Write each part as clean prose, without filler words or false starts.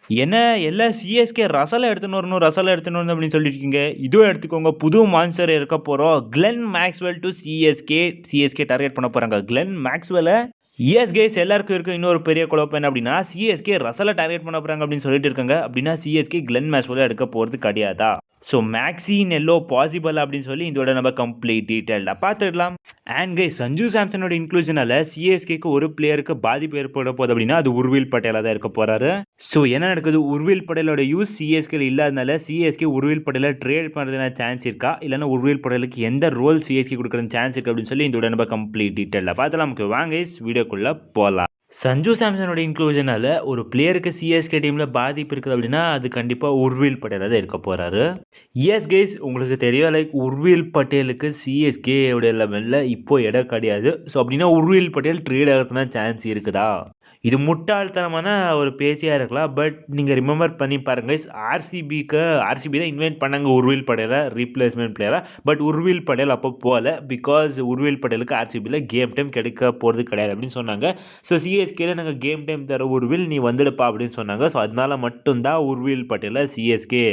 என்ன எல்லாம் சிஎஸ்கே ரசல எடுத்துன்னு வரணும், ரசல எடுத்துன்னு வரணும் அப்படின்னு சொல்லியிருக்கீங்க. இதுவும் எடுத்துக்கோங்க. புது மான்ஸ்டர் இருக்க போறோம். Glenn Maxwell to CSK. CSK target பண்ண போறாங்க. கிளென் மேக்ஸ்வெல்ல எஸ் கைஸ் எல்லாருக்கும் இருக்க இன்னொரு பெரிய குழப்பம் என்ன அப்படின்னா, சிஎஸ்கே ரசல டார்கெட் பண்ண போறாங்க அப்படின்னு சொல்லிட்டு இருக்காங்க. அப்படின்னா சிஎஸ்கே கிளென் மேக்ஸ்வெல்ல எடுக்க போறது கிடையாதா? ஸோ மேக்ஸின் எல்லோ பாசிபிள் அப்படின்னு சொல்லி இதோட நம்ம கம்ப்ளீட் டீட்டெயில்டாக பார்த்துடலாம். அண்ட் கைஸ் சஞ்சு சாம்சனோட இன்க்ளூஷனால சிஎஸ்கேக்கு ஒரு பிளேயருக்கு பாதிப்பு ஏற்பட போகுது அப்படின்னா அது உர்வில் பட்டேலாக தான் இருக்க போறாரு. ஸோ என்ன நடக்குது, உர்வில் பட்டேலோட யூஸ் சிஎஸ்கே இல்லாதனால சிஎஸ்கே உர்வில் பட்டேலை ட்ரேட் பண்ணுறதுனா சான்ஸ் இருக்கா, இல்லைன்னா உர்வில் பட்டேலுக்கு எந்த ரோல் சிஎஸ்கே கொடுக்குறது சான்ஸ் இருக்கு அப்படின்னு சொல்லி இதோட நம்ம கம்ப்ளீட் டீட்டெயிலாக பார்த்தலாம். நமக்கு வாங்க கைஸ் வீடியோக்குள்ளே போகலாம். சஞ்சு சாம்சனோட இன்க்ளூஷனால ஒரு பிளேயருக்கு சிஎஸ்கே டீமில் பாதிப்பு இருக்குது அப்படின்னா அது கண்டிப்பாக உர்வில் பட்டேலாக தான் இருக்க போகிறாரு. எஸ் கைஸ் உங்களுக்கு தெரியும், லைக் உர்வில் பட்டேலுக்கு சிஎஸ்கே உடைய லெவலில் இப்போ இடம் கிடையாது. ஸோ அப்படின்னா உர்வில் பட்டேல் ட்ரேட் ஆகிறதுனா சான்ஸ் இருக்குதா? இது முட்டாள்தனமான ஒரு பேச்சியாக இருக்கலாம். பட் நீங்கள் ரிமெம்பர் பண்ணி பாருங்க கைஸ், ஆர்சிபி தான் இன்வைட் பண்ணாங்க உர்வில் பட்டேலை ரீப்ளேஸ்மெண்ட் பிளேயராக. பட் உர்வில் பட்டேல் அப்போ போகல. பிகாஸ் உர்வில் பட்டேலுக்கு ஆர்சிபியில் கேம் டைம் கிடைக்க போகிறது கிடையாது அப்படின்னு சொன்னாங்க. ஸோ சிஎஸ்கேல நாங்கள் கேம் டைம் தர உர்வில் நீ வந்துடுப்பா அப்படின்னு சொன்னாங்க. ஸோ அதனால மட்டும்தான் உர்வில் பட்டேல் சிஎஸ்கே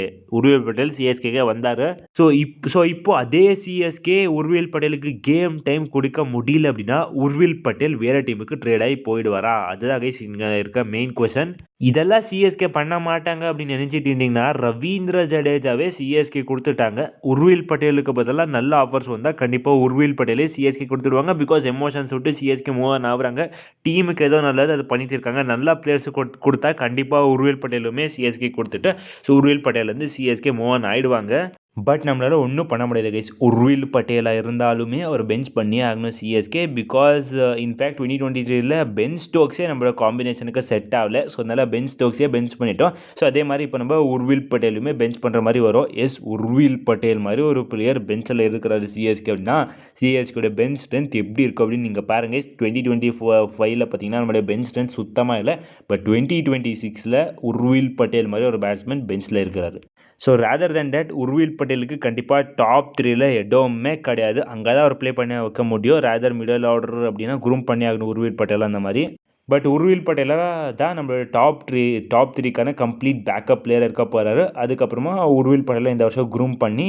வந்தார். ஸோ இப்போ அதே சிஎஸ்கே உர்வில் பட்டேலுக்கு கேம் டைம் கொடுக்க முடியல அப்படின்னா உர்வில் பட்டேல் வேற டீமுக்கு ட்ரேட் ஆகி போயிடுவாரா? அதுதான் கைஸ் இங்கே இருக்க மெயின் கொஸ்டின். இதெல்லாம் சிஎஸ்கே பண்ண மாட்டாங்க அப்படின்னு நினைச்சிட்டு இருந்தீங்கன்னா ரவீந்திர ஜடேஜாவே சிஎஸ்கே கொடுத்துட்டாங்க. உர்வில் பட்டேலுக்கு பதிலாக நல்ல ஆஃபர்ஸ் வந்தால் கண்டிப்பாக உர்வில் பட்டேலே சிஎஸ்கே கொடுத்துடுவாங்க. பிகாஸ் எமோஷன்ஸ் விட்டு சிஎஸ்கே மூவ் ஆன் ஆகுறாங்க. டீமுக்கு ஏதோ நல்லது அது பண்ணிட்டு இருக்காங்க. நல்லா பிளேயர்ஸ் கொடுத்தா கண்டிப்பாக உர்வில் பட்டேலுமே சிஎஸ்கே கொடுத்துட்டு ஸோ உர்வில் பட்டேல் வந்து சிஎஸ்கே மூவ் ஆன் ஆயிடுவாங்க. பட் நம்மளால் ஒன்றும் பண்ண முடியாது கைஸ். உர்வில் பட்டேலாக இருந்தாலுமே அவர் பெஞ்ச் பண்ணியே ஆகணும் சிஎஸ்கே. பிகாஸ் இன்ஃபேக்ட் 2023 பென் ஸ்டோக்ஸே நம்மளோட காம்பினேஷனுக்கு செட் ஆகலை. ஸோ அதனால் பென் ஸ்டோக்ஸே பெஞ்ச் பண்ணிட்டோம். ஸோ அதே மாதிரி இப்போ நம்ம உர்வில் பட்டேலுமே பெஞ்ச் பண்ணுற மாதிரி வரும். எஸ் உர்வில் பட்டேல் மாதிரி ஒரு பிளேயர் பெஞ்சில் இருக்கிறாரு சிஎஸ்கே அப்படின்னா சிஎஸ்கேட பெஞ்ச் ஸ்ட்ரென்த் எப்படி இருக்கும் அப்படின்னு நீங்கள் பாருங்கள். 2025 பார்த்தீங்கன்னா நம்மளுடைய பெஞ்ச் ஸ்ட்ரென்த் சுத்தமாக இல்லை. பட் 2026 உர்வில் பட்டேல் மாதிரி ஒரு பேட்ஸ்மேன் பெஞ்சில் இருக்கிறாரு. So rather than that Urvil பட்டேலுக்கு கண்டிப்பாக டாப் 3ல இடமே கிடையாது. அங்கே தான் அவர் ப்ளே பண்ணி வைக்க முடியும். ரேதர் மிடில் ஆர்டர் அப்படின்னா குரூம் பண்ணி ஆகணும் உர்வில் பட்டேல் அந்த மாதிரி. பட் உர்வில் பட்டேலாக தான் நம்மளோட டாப் 3க்கான கம்ப்ளீட் பேக்கப் பிளேயர் இருக்க போகிறாரு. அதுக்கப்புறமா உர்வில் பட்டேலை இந்த வருஷம் குரூம் பண்ணி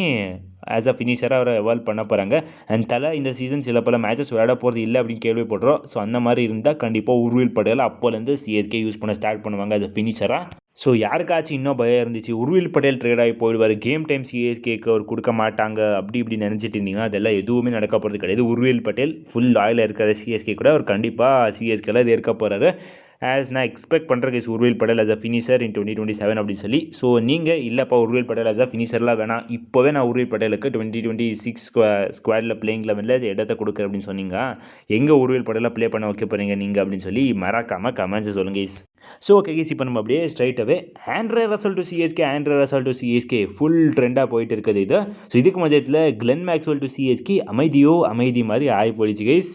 ஆஸ் அ ஃபினிஷராக அவரை எவால்வ் பண்ண போகிறாங்க. அண்ட் இந்த சீசன் சில பல மேட்சஸ் விளையாட போகிறது இல்லை அப்படின்னு கேள்விப்படுறோம். ஸோ அந்த மாதிரி இருந்தால் கண்டிப்பாக உர்வில் பட்டேல் அப்போலேருந்து சிஎஸ்கே யூஸ் பண்ண ஸ்டார்ட் பண்ணுவாங்க ஆஸ் அ ஃபினிஷராக. ஸோ யாருக்காச்சும் இன்னும் பயம் இருந்துச்சு உர்வில் பட்டேல் ட்ரேட் ஆகி போயிடுவார், கேம் டைம் சிஎஸ்கேக்கு அவர் கொடுக்க மாட்டாங்க அப்படி இப்படி நினச்சிட்டு இருந்தீங்கன்னா அதெல்லாம் எதுவுமே நடக்க போகிறது கிடையாது. உர்வில் பட்டேல் ஃபுல் லாயலாக இருக்கிற சிஎஸ்கே கூட அவர் கண்டிப்பாக சிஎஸ்கேல இது இருக்க போகிறாரு. ஆஸ் நான் எக்ஸ்பெக்ட் பண்ணுறேன் guys Urvil Patel as a finisher in 2027 அப்படின்னு சொல்லி. ஸோ நீங்கள் இல்லைப்பா உர்வில் பட்டேல் ஆஸ் அ ஃபினிஷர்லாம் வேணாம், இப்போவே நான் உர்வில் பட்டேலுக்கு 2026 ஸ்குவாடில் பிளேயிங் லெவலில் இடத்த கொடுக்குறேன் அப்படின்னு சொன்னீங்க. எங்கே உர்வில் பட்டேலாக ப்ளே பண்ண வைக்க போகிறீங்க நீங்கள் அப்படின்னு சொல்லி மறக்காமல் கமெண்ட்ஸ் சொல்லுங்கள் கைஸ். ஸோ ஓகே கைஸ் இப்போ நம்ம அப்படியே ஸ்ட்ரைட்டாகவே Andre Russell to CSK full ட்ரெண்டாக போயிட்டு இருக்குது இது. ஸோ இதுக்கு மதியத்தில் கிளென் மேக்ஸ்வெல் டு சிஎஸ்கே அமைதி மாதிரி ஆகி போயிடுச்சு கைஸ்.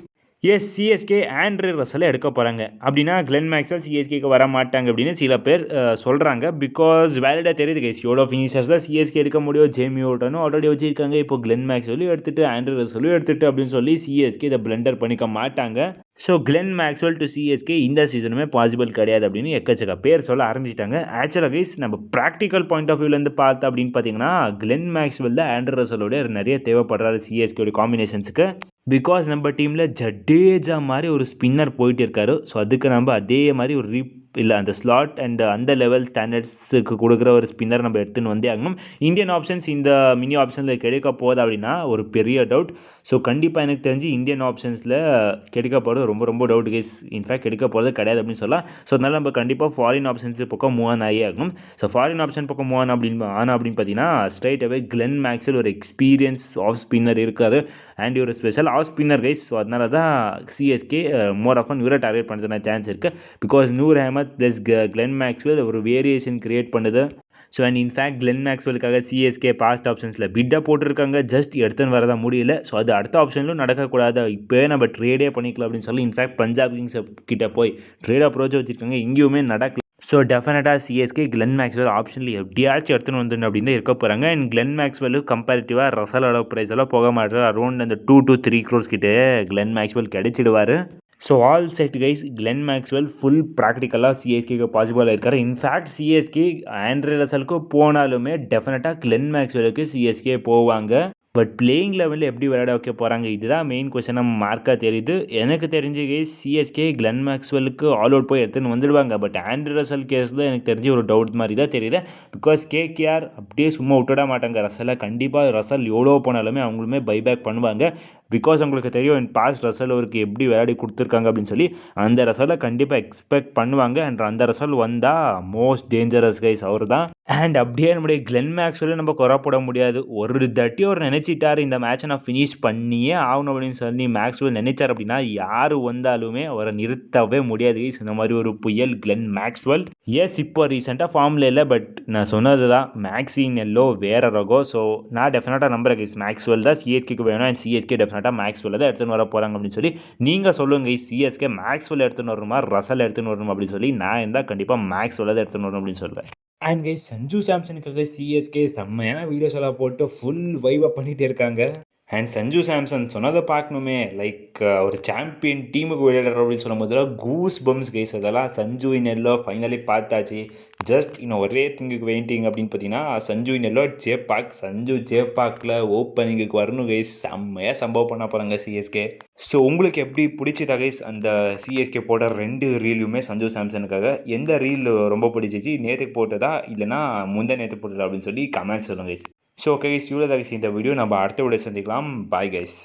எஸ் சிஎஸ்கே ஆண்ட்ரே ரசலை எடுக்க போகிறாங்க அப்படின்னா கிளென் மேக்ஸ்வெல் சிஎஸ்கேக்கு வர மாட்டாங்க அப்படின்னு சில பேர் சொல்கிறாங்க. பிகாஸ் வேலிடாக தெரியுது கைஸ் எவ்வளோ ஃபினிஷர்ஸ் தான் சிஎஸ்கே எடுக்க முடியும். ஜேமி ஓட்டனும் ஆல்ரெடி வச்சுருக்காங்க. இப்போ கிளென் மேக்ஸ்வெல்லும் எடுத்துகிட்டு ஆண்ட்ரே ரசலும் எடுத்துகிட்டு அப்படின்னு சொல்லி சிஎஸ்கே இதை பிளண்டர் பண்ணிக்க மாட்டாங்க. So Glenn Maxwell to CSK இந்த சீசனுமே பாசிபிள் கிடையாது அப்படின்னு எக்கச்சக்க பேர் சொல்ல ஆரம்பிச்சிட்டாங்க. ஆக்சுவலாக கைஸ் நம்ம ப்ராக்டிக்கல் பாயிண்ட் ஆஃப் வியூலேருந்து பார்த்தா அப்படின்னு பார்த்தீங்கன்னா கிளென் மேக்ஸ்வெல் தான் ஆண்ட்ரே ரசலோட நிறைய தேவைப்படுறாரு சிஎஸ்கேயோட காம்பினேஷன்ஸுக்கு. பிகாஸ் நம்ம டீமில் ஜடேஜா மாதிரி ஒரு ஸ்பின்னர் போயிட்டு இருக்காரு. ஸோ அதுக்கு நம்ம அதே மாதிரி ஒரு இல்லை அந்த ஸ்லாட் அண்ட் அந்த லெவல் ஸ்டாண்டர்ட்ஸுக்கு கொடுக்குற ஒரு ஸ்பின்னர் நம்ம எடுத்துன்னு வந்தே ஆகணும். இந்தியன் ஆப்ஷன்ஸ் இந்த மினி ஆப்ஷனில் கிடைக்க போகுது அப்படின்னா ஒரு பெரிய டவுட். ஸோ கண்டிப்பாக எனக்கு தெரிஞ்சு இந்தியன் ஆப்ஷன்ஸில் கிடைக்க போகிறது ரொம்ப டவுட் கேஸ். இன்ஃபேக்ட் கிடைக்க போகிறது கிடையாது அப்படின்னு சொல்லலாம். ஸோ அதனால் நம்ம கண்டிப்பாக ஃபாரின் ஆப்ஷன்ஸ் பக்கம் மூவ் ஆன் ஆகி ஆகணும். ஸோ ஃபாரின் ஆப்ஷன் பக்கம் மூவ் ஆன் அப்படின்னு பார்த்தீங்கன்னா ஸ்ட்ரைட் அவே கிளென் மேக்ஸ்வெல் ஒரு எக்ஸ்பீரியன்ஸ் ஆஃப் ஸ்பின்னர் இருக்காரு அண்ட் ஒரு special of spinner guys. So அதனால தான் சிஎஸ்கே மோர் ஆஃப் இவரை டார்கெட் பண்ணுறதுனா சான்ஸ் இருக்குது. Because Noor Ahmad plus Glenn Maxwell ஒரு வேரியேஷன் கிரியேட் பண்ணுது. ஸோ அண்ட் இன்ஃபேக்ட் கிளென் மேக்ஸ்வெலுக்காக சிஎஸ்கே பாஸ்ட் ஆப்ஷன்ஸில் பிட்டாக போட்டிருக்காங்க. ஜஸ்ட் எடுத்துன்னு வரதான் முடியல. ஸோ அது அடுத்த ஆப்ஷன்லும் நடக்கக்கூடாது, இப்போவே நம்ம ட்ரேடே பண்ணிக்கலாம் அப்படின்னு சொல்லி இன்ஃபேக்ட் பஞ்சாப் கிங்ஸ் கிட்ட போய் ட்ரேட் அப்ரோச் வச்சுருக்காங்க, எங்கேயுமே நடக்கல. ஸோ டெஃபினட்டாக சிஎஸ்கே கிளென் மேக்ஸ்வெல் ஆப்ஷனில் எப்படியாச்சும் எடுத்துன்னு வந்துடணும் அப்படின்னு தான் இருக்க போகிறாங்க. அண்ட் கிளென் மேக்ஸ்வெல் கம்பேரிட்டிவாக ரசலோட ப்ரைஸ் எல்லாம் போக மாட்டார். அரௌண்ட் அந்த 2 to 3 crores கிட்டே கிளென் மேக்ஸ்வெல் கிடைச்சிடுவார். So all set guys, Glenn Maxwell full ப்ராக்டிக்கலாக சிஎஸ்கேக்கு பாசிபிளாக இருக்காரு. இன்ஃபேக்ட் சிஎஸ்கே ஆண்ட்ரே ரசலுக்கு போனாலுமே டெஃபினட்டாக கிளென் மேக்ஸ்வெலுக்கு சிஎஸ்கே போவாங்க. பட் பிளேயிங் லெவலில் எப்படி விளையாட வைக்க போகிறாங்க, இதுதான் மெயின் கொஸ்டினாக மார்க்காக தெரியுது. எனக்கு தெரிஞ்சு கைஸ் சிஎஸ்கே கிளென் மேக்ஸ்வெலுக்கு ஆல் அவுட் போய் எடுத்துன்னு வந்துடுவாங்க. பட் ஆண்ட்ரே ரசல் கேஸ் தான் எனக்கு தெரிஞ்சு ஒரு டவுட் மாதிரி தான் தெரியுது. பிகாஸ் கேகேஆர் அப்படியே சும்மா விட்டுட மாட்டாங்க ரசலை. கண்டிப்பாக ரசல் எவ்வளோ போனாலுமே அவங்களுமே பைபேக் பண்ணுவாங்க. பிகாஸ் உங்களுக்கு தெரியும் பாஸ்ட் ரசல் அவருக்கு எப்படி விளையாடி கொடுத்துருக்காங்க அப்படின்னு சொல்லி. அந்த ரசலை கண்டிப்பாக எக்ஸ்பெக்ட் பண்ணுவாங்க. அண்ட் அந்த ரசல் வந்தால் மோஸ்ட் டேஞ்சரஸ் கைஸ் அவர் தான். அண்ட் அப்படியே நம்முடைய கிளென் மேக்ஸ்வெல்லும் நம்ம குறப்பட முடியாது. ஒரு தட்டி அவர் நினைச்சிட்டாரு இந்த மேட்சை நான் ஃபினிஷ் பண்ணியே ஆகணும் அப்படின்னு சொல்லி மேக்ஸ்வெல் நினைச்சார் அப்படின்னா யார் வந்தாலுமே அவரை நிறுத்தவே முடியாது கைஸ். இந்த மாதிரி ஒரு புயல் கிளென் மேக்ஸ்வெல். எஸ் இப்போ ரீசெண்டாக ஃபார்மில் இல்லை, பட் நான் சொன்னது தான் மேக்ஸின் எல்லோ வேற ரகம். ஸோ நான் டெஃபினட்டாக நம்புறேன் கைஸ் மேக்ஸ்வெல் தான் சிஎஸ்கேக்கு வேணும். அண்ட் சிஎஸ்கே டெஃபினட்டாக மேக்ஸ்வெல் தான் எடுத்துன்னு வர போகிறாங்க அப்படின்னு சொல்லி. நீங்கள் சொல்லுங்க கைஸ், சிஎஸ்கே மேக்ஸ்வெல் எடுத்துன்னு வரணுமா ரசல் எடுத்துன்னு வரணும் அப்படின்னு சொல்லி. நான் இருந்தால் கண்டிப்பாக மேக்ஸ்வெல் தான் எடுத்துன்னு வரணும் அப்படின்னு சொல்லுவேன். அண்ட் கைஸ் சஞ்சு சாம்சனுக்காக சிஎஸ்கே செம்மையான வீடியோஸ் எல்லாம் போட்டு ஃபுல் வைவாக பண்ணிகிட்டே இருக்காங்க. அண்ட் சஞ்சு சாம்சன் சொன்னதை பார்க்கணுமே, லைக் ஒரு சாம்பியன் டீமுக்கு விளையாடுற அப்படின்னு சொல்லும் போது கூஸ் பம்ஸ் கைஸ். அதெல்லாம் சஞ்சு இன் எல்லோ ஃபைனலி பார்த்தாச்சு. ஜஸ்ட் இன்னும் ஒரே திங்குக்கு வெயிட்டிங் அப்படின்னு பார்த்தீங்கன்னா சஞ்சு இன் எல்லோ ஜேபாக். சஞ்சு ஜேபாக்கில் ஓப்பனிங்குக்கு வரணும் கைஸ். செம்மையாக சம்பவம் பண்ண போகிறாங்க சிஎஸ்கே. ஸோ உங்களுக்கு எப்படி பிடிச்சதா கைஸ் அந்த சிஎஸ்கே போட்ட 2 ரீலுமே சஞ்சு சாம்சனுக்காக? எந்த ரீல் ரொம்ப பிடிச்சிச்சு, நேற்றுக்கு போட்டதா இல்லைனா முந்தைய நேற்று போட்டதா அப்படின்னு சொல்லி கமெண்ட்ஸ் சொல்லுங்கள் கைஸ். ஸோ ஓகே கைஸ், இவ்வளோ தான் கைஸ் இந்த வீடியோ. நம்ம அடுத்த வீடியோ சந்திக்கலாம். Bye guys.